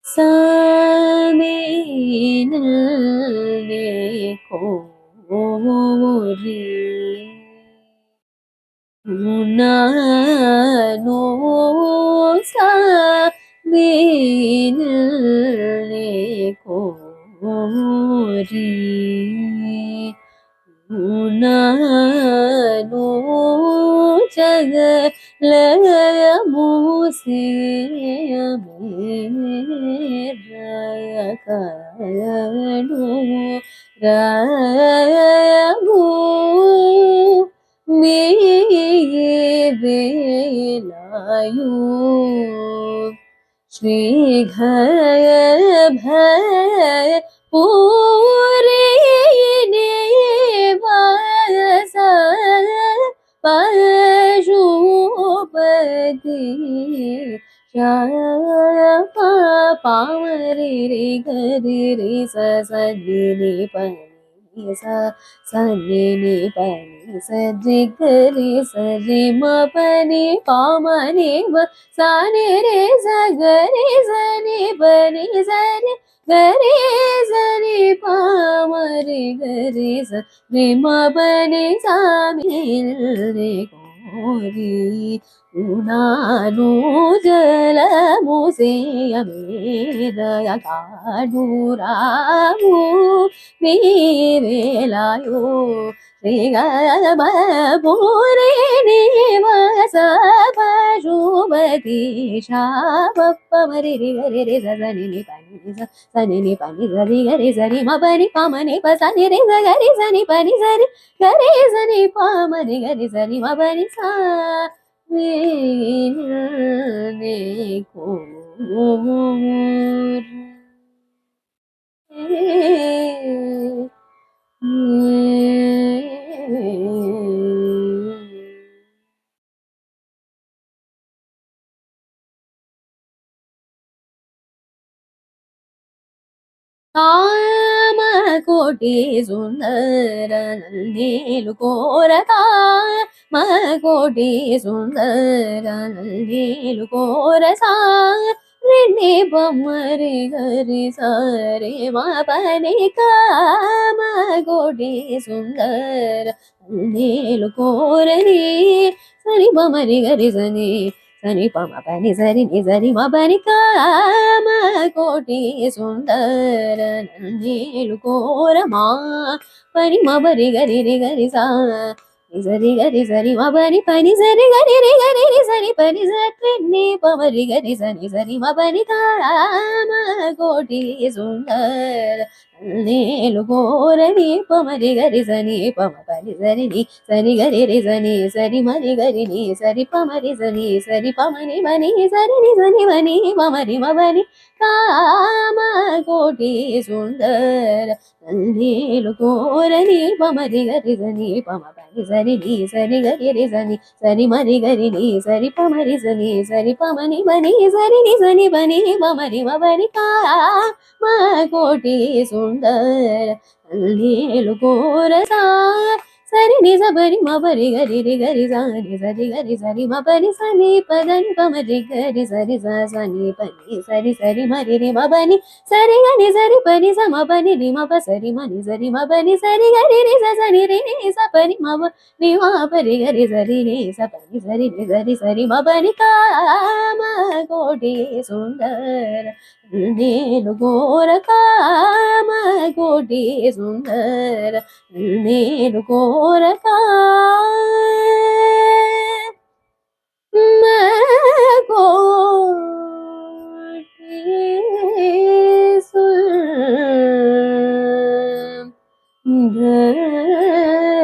சாமேனல்லே கோரி உன்னானோ சாமேனல்லே கோரி உன்னானோ ஜகலமுசியமேரயகனு ரயமு மேவேலாயு ஸ்ரீ கய பய பூரேனே வாச பசுபதி பாமரி ரி கரி ரி சனி பனி சனி பனி சரி கரி சரி மபனி பாமனி சனி ரே சரி சனி பனி சரி கரி சரி பாமரி கரி சரி மபனி சாமி ரே கோரி உனானு ஜலமுசியமேரயகாடுராமு மேவேலாயோ ஸ்ரீகலமபூரேணி வச பசுபதி ஷாபப்பமரி ரி சனி பனி சரி கரி சரி மபனி பாமனி பசனி ரி சரி சனி பனி சரி கரி சனி பாமரி கரி சரி மபனி சா வீணே கோர் காம கோட்டி சுந்தர நேலு கோர காம கோட்டி சுந்தர நேலு கோர சா ரெண்டே பம்மரி கரி சரி மபனி காம கோட்டி சுந்தர நேலு கோரரி சரி பமரி கரி சனி சனி பம பனி சரி நி சரி மபனி காம கோட்டி சுந்தர நேலு கோரமா பனி மபரி கரி ரி கரி சா சரி கரி சரி மபனி பனி சரி கரி ரி கரி ரி சரி பனி சரி நி பமரி கரி சனி சரி மபனி காம கோட்டி சுந்தர நேலு கோரரி பமரி கரி சனி பம பனி சரி நி சரி கரி ரி சனி சரி மரி கரி நி சரி பமரி சனி சரி பமனி மணி சரி நி சனி மணி பமரி மபனி காம கோட்டி சுந்தர நேலு கோரரி பமரி கரி சனி பம பனி சரி நி சரி கரி ரி சனி சரி மரி கரி நி சரி பமரி சனி சரி பமனி மணி சரி நி சனி பனி பமரி மபனி காம கோட்டி சுந்தர நேலு கோர சா சரி நி சபரி மபரி கரி ரி கரி சனி சரி கரி சரி மபனி சனி பதனி பமரி கரி சரி சனி பனி சரி சரி மரி ரி மபனி சரி கனி சரி பனி ச மபனி ரி மப சரி மணி சரி மபனி சரி கரி ரி சனி ரி நி ச பனி மப ரி மபரி கரி சரி நி ச பனி சரி ரி சரி சரி மபனி காம கோட்டி சுந்தர நேலு கோர காம கோட்டி சுந்தர நேலு கோர காம கோட்டி சுந்தர.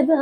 的